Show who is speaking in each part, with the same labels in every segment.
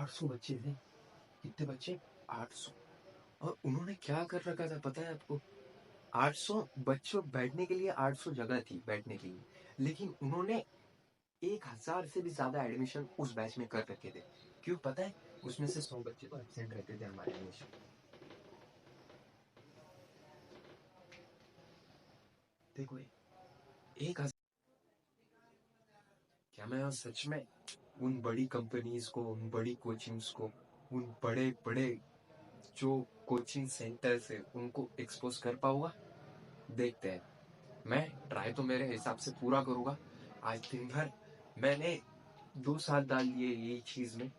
Speaker 1: 800 बच्चे थे। कितने बच्चे? 800। और उन्होंने क्या कर रखा था पता है आपको? 800 बच्चों बैठने के लिए 800 जगह थी बैठने के लिए, लेकिन उन्होंने 1000 से भी ज्यादा एडमिशन उस बैच में कर रखे थे। क्यों पता है? उसमें से 100 बच्चे तो एब्सेंट रहते थे हमारे हमेशा। देखो 1000। क्या मैं सच में उन बड़ी कंपनीज को, उन बड़ी कोचिंग्स को, उन बड़े बड़े जो कोचिंग सेंटर्स है उनको एक्सपोज कर पाऊंगा? देखते हैं। मैं ट्राई तो मेरे हिसाब से पूरा करूंगा। आज दिन भर मैंने 2 साल डाल दिए ये चीज में,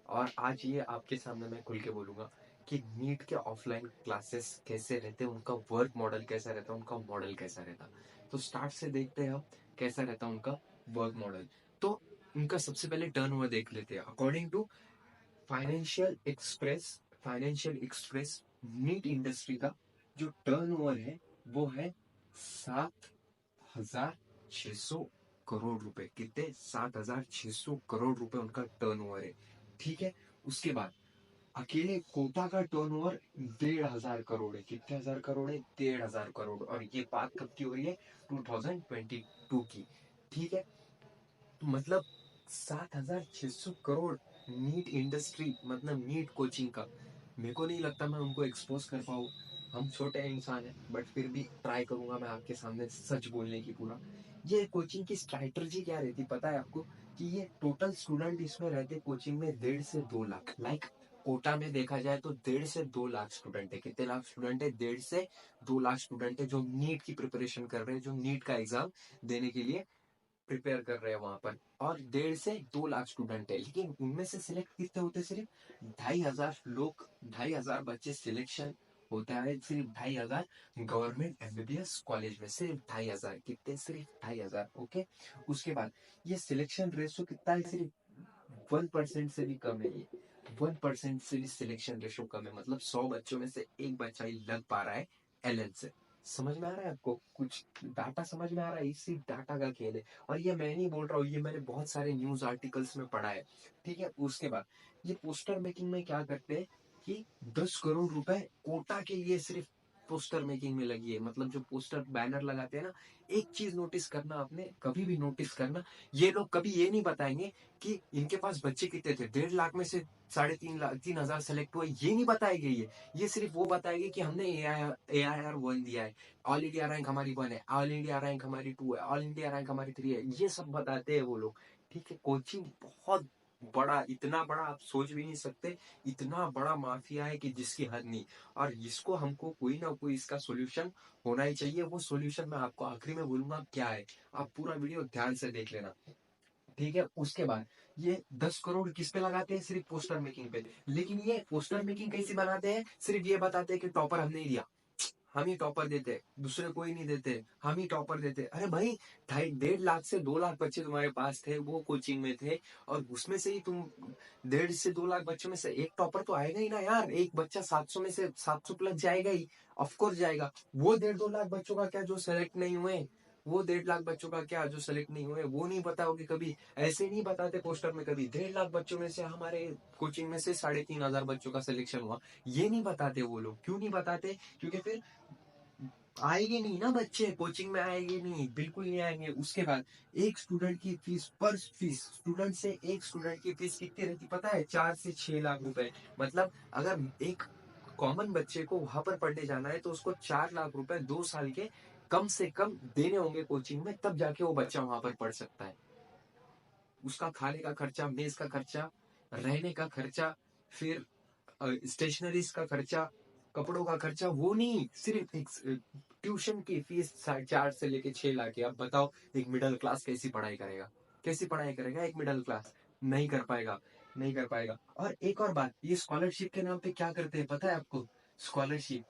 Speaker 1: और आज ये आपके सामने मैं खुल के बोलूंगा कि नीट के ऑफलाइन क्लासेस कैसे रहते हैं, उनका वर्क मॉडल कैसा रहता है, उनका मॉडल कैसा रहता है। तो स्टार्ट से देखते हैं हम कैसा रहता है उनका वर्क मॉडल। तो उनका सबसे पहले टर्न ओवर देख लेते हैं according to Financial Express. Financial Express NEET industry का जो टर्न ओवर है वो है 7,600 करोड़ रुपए। कितने? 7,600 करोड़ रुपए उनका टर्न ओवर है। ठीक है। उसके बाद अकेले कोटा का टर्न ओवर 1,500 करोड़ है। कितने हजार करोड़ है? 1,500 करोड़। और ये बात कब की हो रही है? 2022 की। ठीक है। तो मतलब 7,600 करोड़ नीट इंडस्ट्री, मतलब नीट कोचिंग का। मेरे को नहीं लगता मैं उनको एक्सपोज कर पाऊँ। हम छोटे इंसान हैं, बट फिर भी ट्राई करूंगा मैं आपके सामने सच बोलने की पूरा। ये कोचिंग की स्ट्रैटेजी क्या रहती पता है आपको? कि ये टोटल स्टूडेंट इसमें रहते कोचिंग में 1.5 से 2 लाख। लाइक कोटा में देखा जाए तो 1.5 से 2 लाख स्टूडेंट है। कितने लाख स्टूडेंट है? 1.5 से 2 लाख स्टूडेंट है जो नीट की प्रिपरेशन कर रहे हैं, जो नीट का एग्जाम देने के लिए प्रिपेयर कर रहे हैं वहां पर। और 1.5 से 2 लाख स्टूडेंट है, लेकिन उनमें से सिलेक्ट कितने होते? सिर्फ 2,500 लोग, 2,500 बच्चे सिलेक्शन होता है। सिर्फ 2,500 गवर्नमेंट एमबीबीएस कॉलेज में, सिर्फ 2,500। कितने? सिर्फ 2,500। ओके। उसके बाद ये सिलेक्शन रेशो कितना है? सिर्फ 1% से भी कम है ये। 1% से भी सिलेक्शन रेशो कम है, मतलब 100 बच्चों में से एक बच्चा ही लग पा रहा है एलएन से। समझ में आ रहा है आपको? कुछ डाटा समझ में आ रहा है? इसी डाटा का खेल है। और ये मैं नहीं बोल रहा हूँ, ये मैंने बहुत सारे न्यूज आर्टिकल्स में पढ़ा है। ठीक है। उसके बाद ये पोस्टर मेकिंग में क्या करते हैं कि 10 करोड़ रुपए कोटा के लिए सिर्फ पोस्टर मेकिंग में लगी है। मतलब जो पोस्टर बैनर लगाते हैं ना, एक चीज नोटिस करना, आपने कभी भी नोटिस करना, ये लोग कभी ये नहीं बताएंगे कि इनके पास बच्चे कितने थे। 1.5 लाख में से 3.5 लाख, 3,000 सेलेक्ट हुए, ये नहीं बताएंगे। ये सिर्फ वो बताएंगे कि हमने AIR 1 दिया है, ऑल इंडिया रैंक हमारी 1 है, ऑल इंडिया रैंक हमारी 2 है, ऑल इंडिया रैंक हमारी 3 है। ये सब बताते हैं वो लोग। ठीक है। कोचिंग बहुत बड़ा, इतना बड़ा आप सोच भी नहीं सकते। इतना बड़ा माफिया है कि जिसकी हद नहीं। और इसको हमको कोई ना कोई इसका सोल्यूशन होना ही चाहिए। वो सोल्यूशन मैं आपको आखिरी में बोलूंगा क्या है। आप पूरा वीडियो ध्यान से देख लेना। ठीक है। उसके बाद ये 10 करोड़ किस पे लगाते हैं? सिर्फ पोस्टर मेकिंग पे। लेकिन ये पोस्टर मेकिंग कैसे बनाते हैं? सिर्फ ये बताते हैं कि टॉपर हमने ही दिया, हम ही टॉपर देते, दूसरे कोई नहीं देते, हम ही टॉपर देते। अरे भाई, 1.5 लाख से 2 लाख बच्चे तुम्हारे पास थे, वो कोचिंग में थे, और उसमें से ही तुम 1.5 से 2 लाख बच्चों में से एक टॉपर तो आएगा ही ना यार। एक बच्चा 700 में से 700 प्लस जाएगा ही, ऑफकोर्स जाएगा। वो 1.5-2 लाख बच्चों का क्या जो सेलेक्ट नहीं हुए? वो 1.5 लाख बच्चों का क्या जो सेलेक्ट नहीं हुए? वो नहीं बताओगे कभी? ऐसे नहीं बताते पोस्टर में कभी 1.5 लाख बच्चों में से हमारे कोचिंग में से 3,500 बच्चों का सिलेक्शन हुआ। ये नहीं बताते वो लोग। क्यों नहीं बताते? क्योंकि फिर आएंगे नहीं ना बच्चे, कोचिंग में आएंगे नहीं, बिल्कुल नहीं आएंगे। उसके बाद एक स्टूडेंट की फीस, पर फीस स्टूडेंट से एक स्टूडेंट की फीस कितनी रहती पता है? 4 से 6 लाख रुपए। मतलब अगर एक कॉमन बच्चे को वहां पर पढ़ने जाना है तो उसको 4 लाख रुपए 2 साल के कम से कम देने होंगे कोचिंग में, तब जाके वो बच्चा वहां पर पढ़ सकता है। उसका खाने का खर्चा, मेस का खर्चा, रहने का खर्चा, फिर स्टेशनरीज का खर्चा, कपड़ों का खर्चा, वो नहीं, सिर्फ एक ट्यूशन की फीस 4 से लेके 6 लाख है। अब बताओ एक मिडिल क्लास कैसी पढ़ाई करेगा? कैसी पढ़ाई करेगा एक मिडिल क्लास? नहीं कर पाएगा। नहीं कर पाएगा। और एक और बात, ये स्कॉलरशिप के नाम पे क्या करते हैं पता है आपको? स्कॉलरशिप,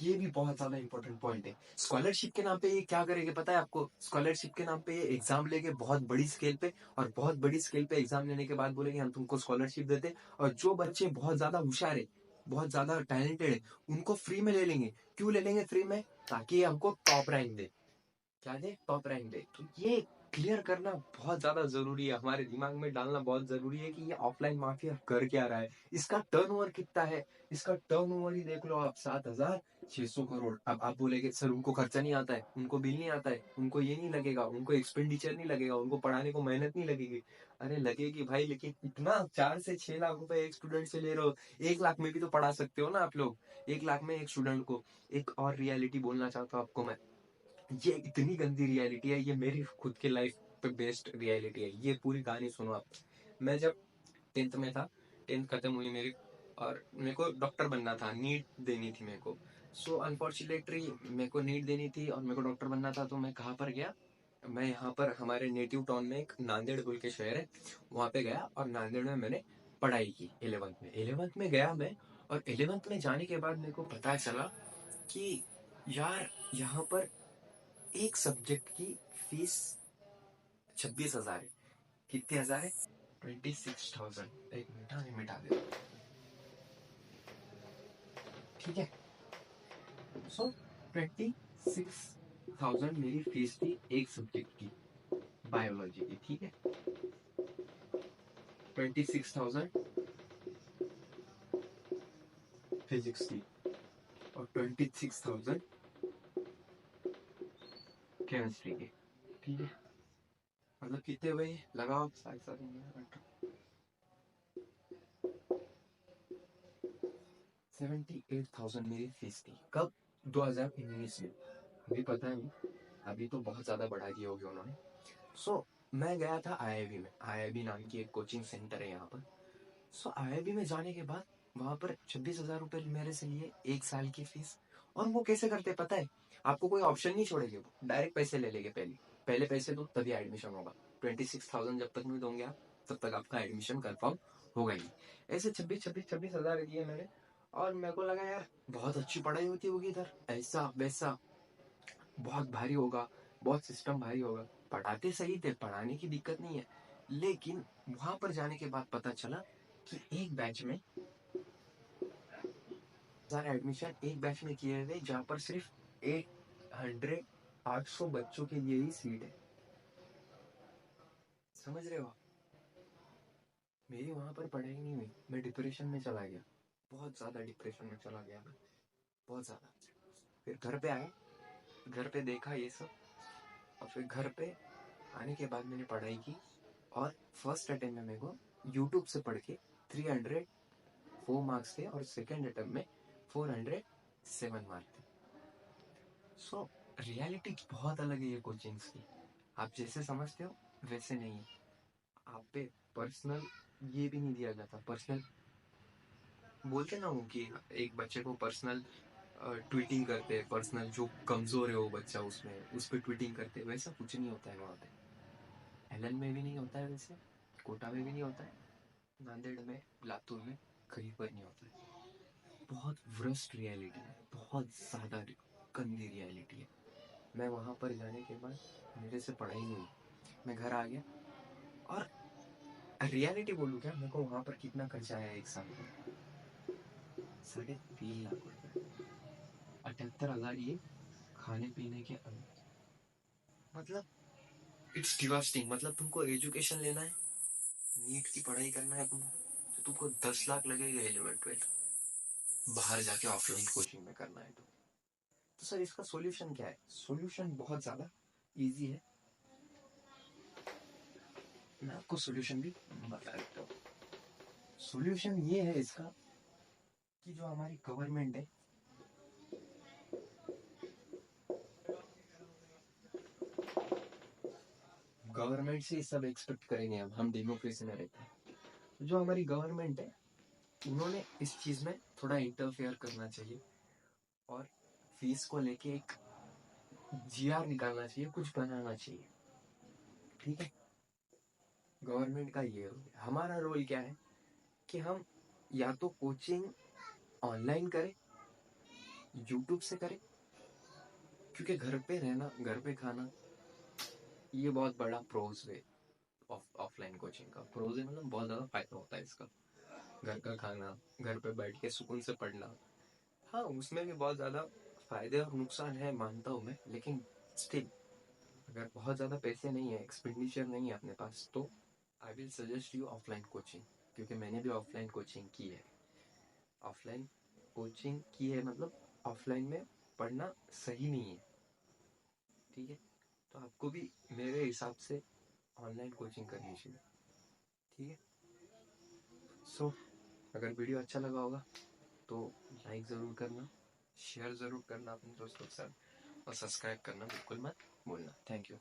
Speaker 1: ये भी बहुत ज्यादा इंपॉर्टेंट पॉइंट है। स्कॉलरशिप के नाम पे ये क्या करेंगे पता है आपको? स्कॉलरशिप के नाम पे ये एग्जाम लेके बहुत बड़ी स्केल पे, और बहुत बड़ी स्केल पे एग्जाम लेने के बाद बोलेंगे हम तुमको स्कॉलरशिप देते, और जो बच्चे बहुत ज्यादा होशियार है, बहुत ज्यादा टैलेंटेड है, उनको फ्री में ले लेंगे। क्यों ले लेंगे फ्री में? ताकि ये हमको टॉप रैंक दे। क्या दे? टॉप रैंक दे। तो ये क्लियर करना बहुत ज्यादा जरूरी है, हमारे दिमाग में डालना बहुत जरूरी है कि ये ऑफलाइन माफिया कर क्या रहा है, इसका टर्नओवर कितना है। इसका टर्नओवर ही देख लो आप, 7,600 करोड़। अब आप बोलेगे सर उनको खर्चा नहीं आता है, उनको बिल नहीं आता है, उनको ये नहीं लगेगा, उनको एक्सपेंडिचर नहीं लगेगा, उनको पढ़ाने को मेहनत नहीं लगेगी। अरे लगेगी भाई, लेकिन इतना 4 से 6 लाख रुपए एक स्टूडेंट से ले रहे हो। 1 लाख में भी तो पढ़ा सकते हो ना आप लोग, 1 लाख में एक स्टूडेंट को। एक और रियलिटी बोलना चाहता हूँ आपको मैं, ये इतनी गंदी रियलिटी है, ये मेरी खुद के लाइफ पे बेस्ड रियलिटी है। ये पूरी कहानी सुनो आप। मैं जब 10th में था, 10th खत्म हुई मेरी, और मेरे को डॉक्टर बनना था, नीट देनी थी मेरे को। सो अनफॉर्चुनेटली मेरे को नीट देनी थी और मेरे को डॉक्टर बनना था, तो मैं कहाँ पर गया, मैं यहाँ पर हमारे नेटिव टाउन में एक नांदेड़ बोल के शहर है, वहाँ पे गया और नांदेड़ में मैंने पढ़ाई की 11th में गया मैं। और 11th में जाने के बाद मेरे को पता चला कि यार यहाँ पर एक सब्जेक्ट की फीस 26,000 है। कितने हजार है? 26,000। एक मिनट, हाँ, मिटा दे। ठीक है। सो 26,000 मेरी फीस थी एक सब्जेक्ट की, बायोलॉजी की। ठीक है, 26,000 फिजिक्स की, और 26,000 केमिस्ट्री की। ठीक है, मतलब कितने हुए, लगाओ साथ साथ। 78,000 मेरी फीस थी। कब? 2019 में। अभी पता नहीं, अभी तो बहुत ज्यादा बढ़ा दिया होगा उन्होंने। सो मैं गया था आईआईबी में, आईआईबी नाम की एक कोचिंग सेंटर है यहाँ पर। सो आईआईबी में जाने के बाद वहां पर 26,000 रुपए मेरे से लिए 1 साल की फीस। और वो कैसे करते पता है? आपको कोई ऑप्शन नहीं छोड़ेंगे, वो डायरेक्ट पैसे ले लेंगे। पहले पहले पैसे दो तभी एडमिशन होगा। 26,000 जब तक नहीं दोगे आप, तब तक आपका एडमिशन कंफर्म होगा ही। ऐसे 26,000 दिए मैंने। और मेरे को लगा यार बहुत अच्छी पढ़ाई होती होगी इधर, ऐसा वैसा, बहुत भारी होगा, बहुत सिस्टम भारी होगा। पढ़ाते सही थे, पढ़ाने की दिक्कत नहीं है, लेकिन वहां पर जाने के बाद पता चला कि एक बैच में सारे एडमिशन एक बैच में किए हुए, जहाँ पर सिर्फ 800 बच्चों के लिए ही सीट है। समझ रहे हो आप? मेरी वहां पर पढ़ाई नहीं हुई, मैं डिप्रेशन में चला गया, बहुत ज्यादा डिप्रेशन में चला गया मैं, बहुत ज्यादा। फिर घर पे आया, घर पे देखा ये सब, और फिर घर पे आने के बाद मैंने पढ़ाई की। और फर्स्ट अटेम्प्ट में मेरे को यूट्यूब से पढ़ के 304 मार्क्स थे, और सेकेंड अटेम्प्ट में 407 मार्क्स थे। सो रियलिटी बहुत अलग है ये कोचिंग्स की। आप जैसे समझते हो वैसे नहीं है। आप पे पर्सनल ये भी नहीं दिया जाता, पर्सनल बोलते ना वो कि एक बच्चे को पर्सनल ट्वीटिंग करते हैं, पर्सनल जो कमजोर है वो बच्चा उसमें उस पर ट्वीटिंग करते हैं, वैसा कुछ नहीं होता है वहाँ पे। एलन में भी नहीं होता है वैसे, कोटा में भी नहीं होता है, नांदेड़ में, लातूर में कहीं पर नहीं होता है। बहुत वर्स्ट रियलिटी है, बहुत ज़्यादा गंदी रियलिटी है। मैं वहाँ पर जाने के बाद मेरे से पढ़ाई नहीं हुई, मैं घर आ गया। और रियलिटी बोलूँ क्या, मेरे को वहाँ पर कितना खर्चा आया एक साल का? 3.5 लाख रुपए, 78,000 ये खाने पीने के अलग। मतलब इट्स डिवास्टिंग। मतलब तुमको एजुकेशन लेना है, नीट की पढ़ाई करना है तुमको, तो तुमको 10 लाख लगेगा 11th 12th, बाहर जाके ऑफलाइन कोचिंग में करना है तो सर इसका सॉल्यूशन क्या है? सॉल्यूशन बहुत ज़्यादा इजी है, मैं आपको सॉल्यूशन भी बता देता हूँ। सॉल्यूशन ये है इसका कि जो हमारी गवर्नमेंट है, गवर्नमेंट से सब एक्सपेक्ट करेंगे हम डेमोक्रेसी में रहते हैं, तो जो हमारी गवर्नमेंट है उन्होंने इस चीज़ में थोड़ा इंटरफेयर करना चाहिए, और फीस को लेके एक जीआर निकालना चाहिए, कुछ बनाना चाहिए। ठीक है, गवर्नमेंट का ये रोल है। हमारा रोल क्या है कि हम या तो कोचिंग ऑनलाइन करें, यूट्यूब से करें, क्योंकि घर पे रहना, घर पे खाना, ये बहुत बड़ा प्रोज है। ऑफलाइन कोचिंग का प्रोज है, मतलब बहुत ज़्यादा फायदा होता है इसका। घर का खाना, घर पे बैठ के सुकून से पढ़ना। हाँ, उसमें भी बहुत ज़्यादा फायदे और नुकसान है, मानता हूँ मैं, लेकिन स्टिल अगर बहुत ज़्यादा पैसे नहीं है, एक्सपेंडिचर नहीं है अपने पास, तो I will suggest you offline coaching, क्योंकि मैंने भी ऑफलाइन कोचिंग की है। ऑफलाइन कोचिंग की है मतलब ऑफलाइन में पढ़ना सही नहीं है, ठीक है। तो आपको भी मेरे हिसाब से ऑनलाइन कोचिंग करनी चाहिए, ठीक है। सो अगर वीडियो अच्छा लगा होगा तो लाइक ज़रूर करना, शेयर ज़रूर करना अपने दोस्तों के साथ, और सब्सक्राइब करना बिल्कुल मत भूलना। Thank you.